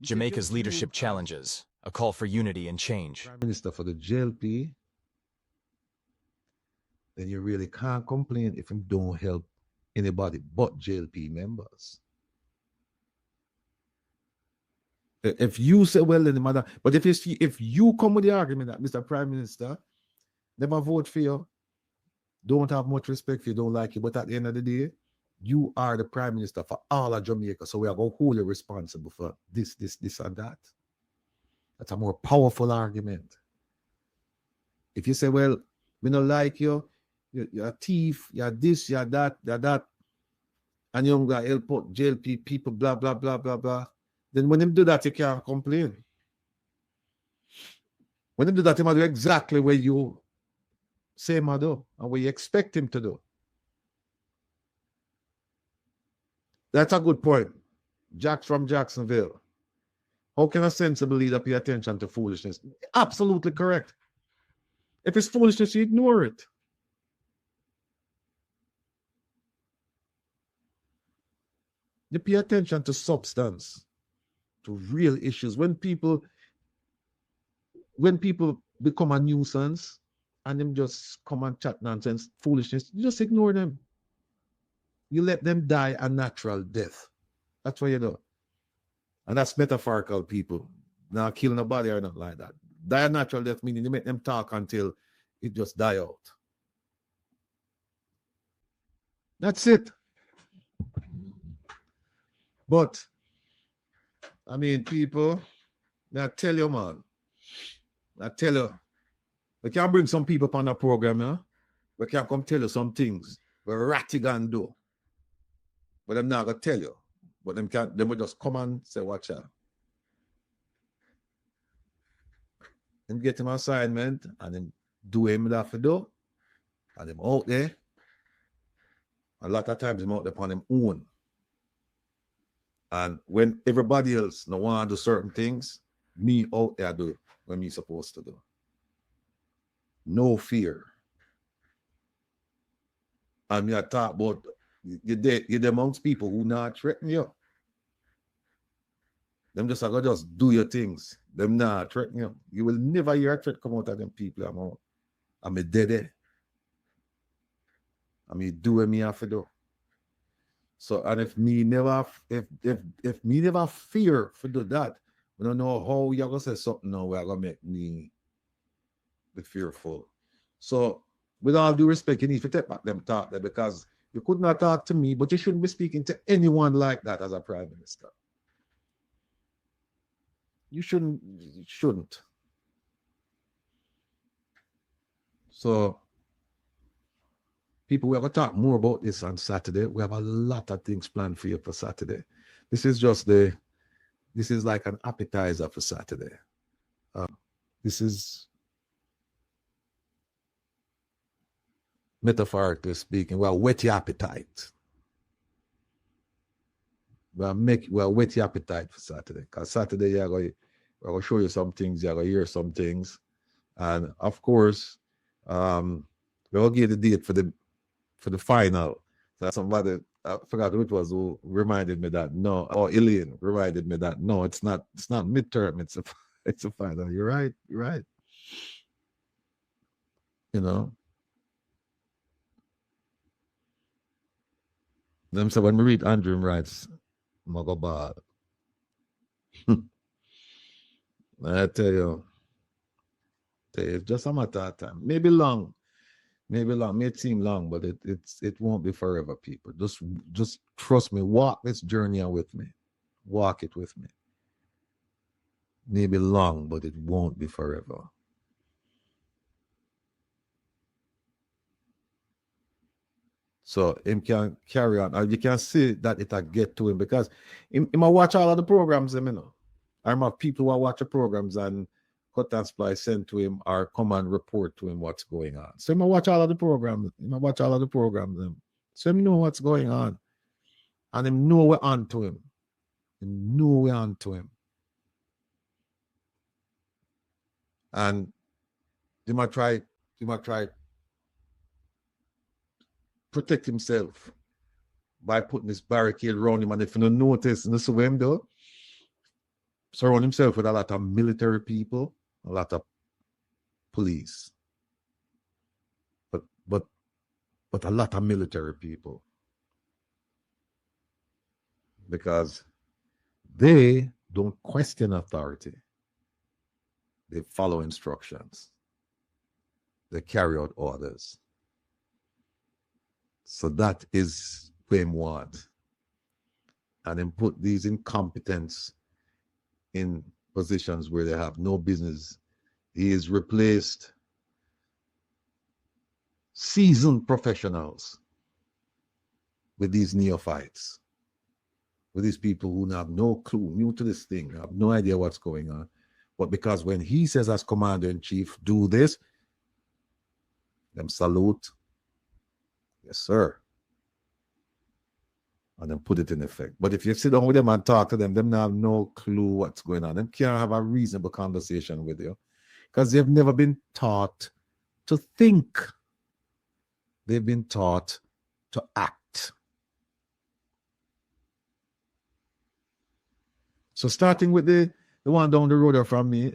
Jamaica's leadership challenges, a call for unity and change. Prime Minister for the JLP, then you really can't complain if you don't help anybody but JLP members. If you say, well, then the matter, but if you come with the argument that Mr. Prime Minister, never vote for you, don't have much respect for you, don't like you, but at the end of the day, you are the Prime Minister for all of Jamaica, so we are going to hold you responsible for this, and that. That's a more powerful argument. If you say, well, we don't like you, you're a thief, you're this, you're that, and you're going to help out JLP people, blah, blah, blah, blah, blah, then when him do that, you can't complain. When him do that, he must do exactly what you say him do and what you expect him to do. That's a good point. Jax from Jacksonville. How can a sensible leader pay attention to foolishness? Absolutely correct. If it's foolishness, you ignore it. You pay attention to substance, to real issues. When people become a nuisance and them just come and chat nonsense, foolishness, you just ignore them. You let them die a natural death. That's what you do. And that's metaphorical, people. Not killing nobody or not like that. Die a natural death meaning you make them talk until it just die out. That's it. But, I mean, people, I tell you, man, I tell you, we can bring some people on the program, yeah? We can come tell you some things where Rattigan do. But I'm not going to tell you. But they will just come and say, watch out. And get him assignment and then do him that for do. And them out there. A lot of times them out there upon them own. And when everybody else no want to do certain things, me out there do what me supposed to do. No fear. And me talk about you're the amongst people who not threaten you. Them just are just do your things. Them not threaten you. You will never hear a threat come out of them people. I'm a dead. I mean, do what me have to do. So, and if me never fear for do that, we don't know how you're gonna say something now we're gonna make me be fearful. So, with all due respect, you need to take back them talk there because you could not talk to me, but you shouldn't be speaking to anyone like that as a Prime Minister. You shouldn't. So, people, we're going to talk more about this on Saturday. We have a lot of things planned for you for Saturday. This is like an appetizer for Saturday. This is, metaphorically speaking, well, whet your appetite. We'll whet your appetite for Saturday. Because Saturday, we're going to show you some things, you're going to hear some things. And of course, we'll give you the date for the final. So somebody, I forgot who it was who reminded me that no, or Elaine reminded me that no, it's not midterm, it's a final. You're right. You know. Them say when we read Andrew writes, Magobad. I tell you, it's just a matter of time. Maybe long, may seem long, but it won't be forever, people. Just trust me, walk this journey with me. Walk it with me. Maybe long, but it won't be forever. So him can carry on. And you can see that it'll get to him because he might watch all of the programs, you know. I remember people who watch the programs and cut and splice send to him or come and report to him what's going on. So he might watch all of the programs. So he know what's going on. And him know we're on to him. And he might try protect himself by putting this barricade around him. And if you don't notice, this is what him do. surround himself with a lot of military people, a lot of police, but a lot of military people, because they don't question authority. They follow instructions. They carry out orders. So that is what they want. And then put these incompetents in positions where they have no business. He is replaced seasoned professionals with these neophytes, with these people who have no clue, new to this thing, have no idea what's going on. But because when he says as commander-in-chief, do this, them salute, yes, sir, and then put it in effect. But if you sit down with them and talk to them, them have no clue what's going on. Them can't have a reasonable conversation with you because they've never been taught to think. They've been taught to act. So starting with the one down the road from me,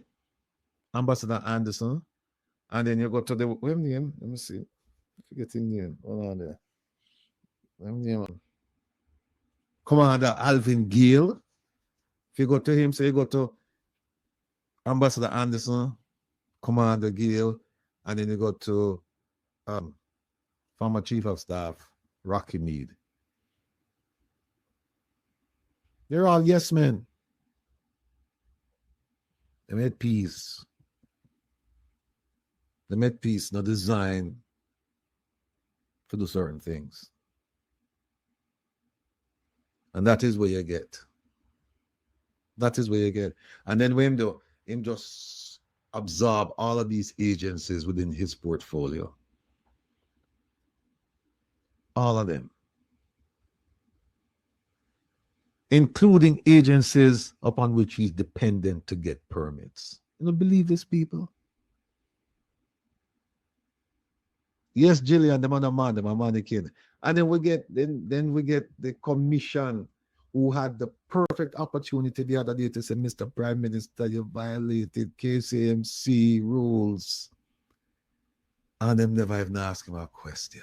Ambassador Anderson, and then you go to the, what name? Let me see. Forget his name. Hold on there. What name? Commander Alvin Gill. If you go to him, say you go to Ambassador Anderson, Commander Gill, and then you go to former Chief of Staff, Rocky Mead. They're all yes men. They made peace. They made peace, no design to do certain things. And that is where you get. That is where you get. And then when him just absorb all of these agencies within his portfolio. All of them. Including agencies upon which he's dependent to get permits. You don't believe this, people? Yes, Jillian, them other man, them a mannequin. And then we get the commission who had the perfect opportunity the other day to say, Mr. Prime Minister, you violated KCMC rules. And them never even ask him a question.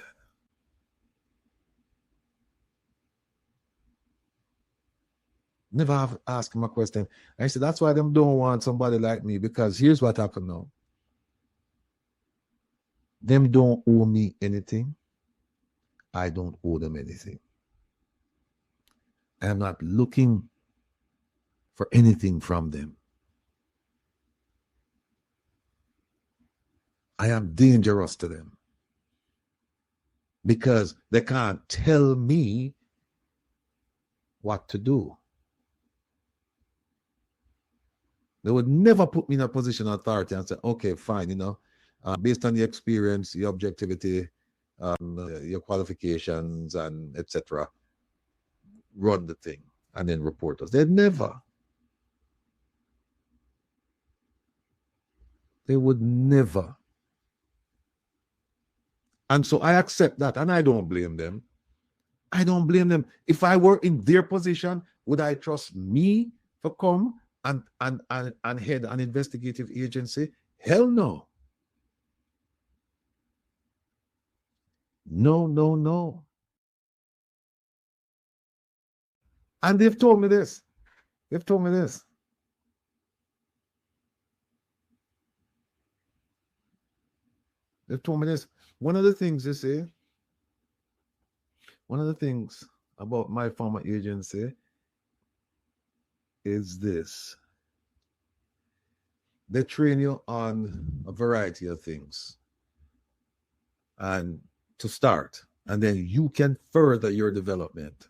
Never have asked him a question. I said, that's why them don't want somebody like me, because here's what happened now. Them don't owe me anything. I don't owe them anything. I'm not looking for anything from them. I am dangerous to them because they can't tell me what to do. They would never put me in a position of authority and say, okay, fine, you know, based on your experience, your objectivity, your qualifications, and etc., run the thing and then report us. They'd never. They would never. And so I accept that, and I don't blame them. I don't blame them. If I were in their position, would I trust me to come and head an investigative agency? Hell no. No, no, no. And they've told me this. They've told me this. They've told me this. One of the things they say, one of the things about my former agency is this. They train you on a variety of things. And to start, and then you can further your development.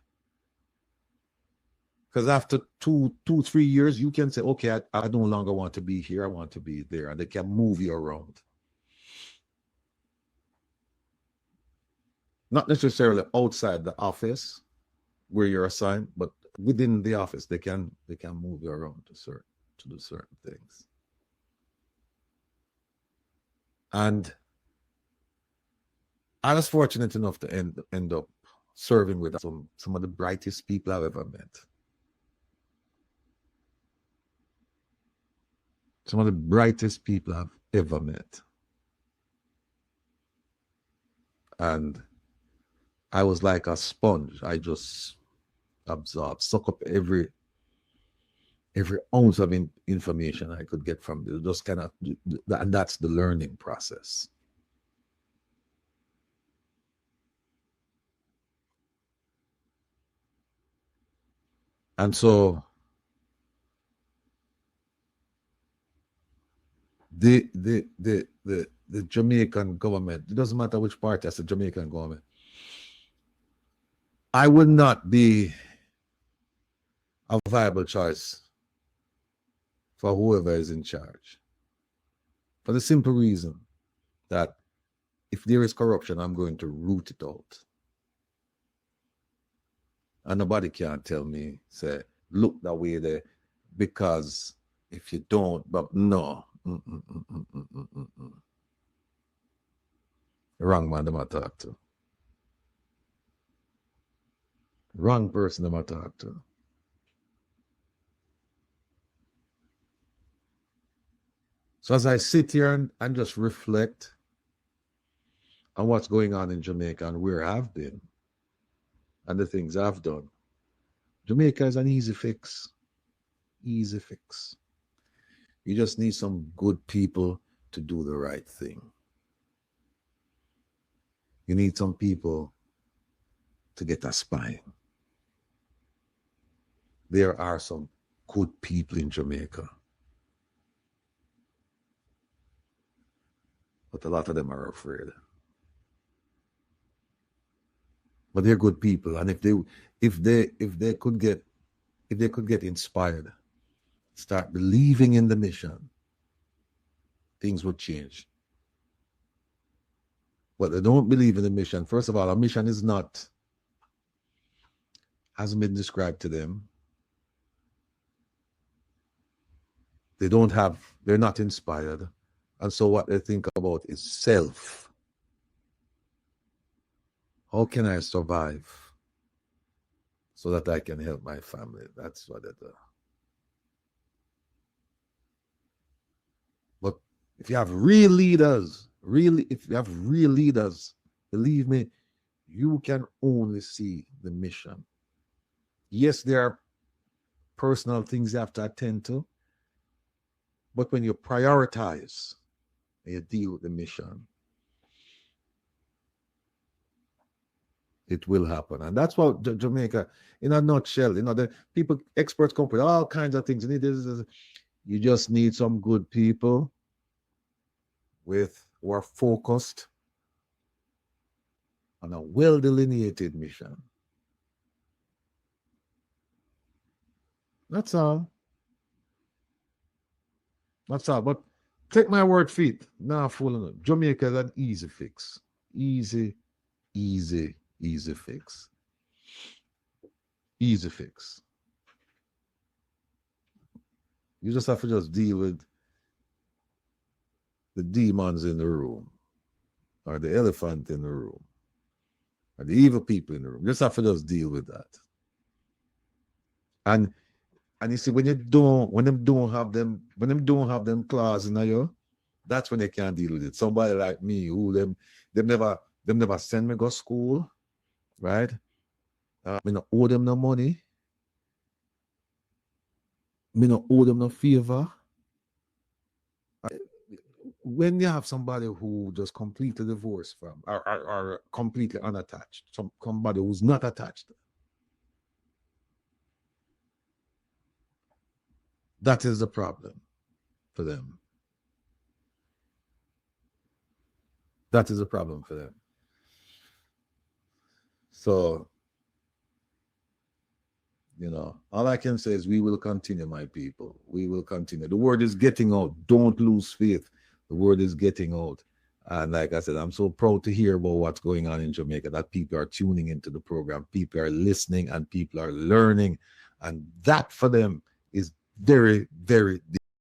Because after 3 years, you can say, okay, I no longer want to be here, I want to be there, and they can move you around. Not necessarily outside the office where you're assigned, but within the office, they can move you around to do certain things. And I was fortunate enough to end up serving with some of the brightest people I've ever met. Some of the brightest people I've ever met. And I was like a sponge. I just absorbed, suck up every ounce of information I could get from this. Just kind of, and that's the learning process. And so the Jamaican government, it doesn't matter which party, that's the Jamaican government. I would not be a viable choice for whoever is in charge. For the simple reason that if there is corruption, I'm going to root it out. And nobody can tell me, say, look that way there, because if you don't, but no. Wrong man them I talk to. Wrong person them I talk to. So as I sit here and just reflect on what's going on in Jamaica and where I've been and the things I've done, Jamaica is an easy fix. Easy fix. You just need some good people to do the right thing. You need some people to get a spine. There are some good people in Jamaica, but a lot of them are afraid. But they're good people, and if they could get inspired, start believing in the mission, things would change. But they don't believe in the mission. First of all, a mission hasn't been described to them. They're not inspired. And so what they think about is self. How can I survive so that I can help my family? That's what they do. But if you have real leaders, believe me, you can only see the mission. Yes, there are personal things you have to attend to, but when you prioritize and you deal with the mission, it will happen. And that's what Jamaica, in a nutshell, the people, experts come with all kinds of things. You just need some good people who are focused on a well-delineated mission. That's all. That's all. But take my word for it. Nah, fooling it. Jamaica is an easy fix. Easy fix. Easy fix. You just have to just deal with the demons in the room, or the elephant in the room, or the evil people in the room. You just have to just deal with that. And you see, when them don't have them claws in you, that's when they can't deal with it. Somebody like me who them never send me go school, right? Me not owe them no money. Me not owe them no favor. When you have somebody who just completely divorced from, or completely unattached, somebody who's not attached, that is the problem for them. That is a problem for them. So, all I can say is we will continue, my people. We will continue. The word is getting out. Don't lose faith. The word is getting out. And like I said, I'm so proud to hear about what's going on in Jamaica, that people are tuning into the program, people are listening, and people are learning. And that for them is very, very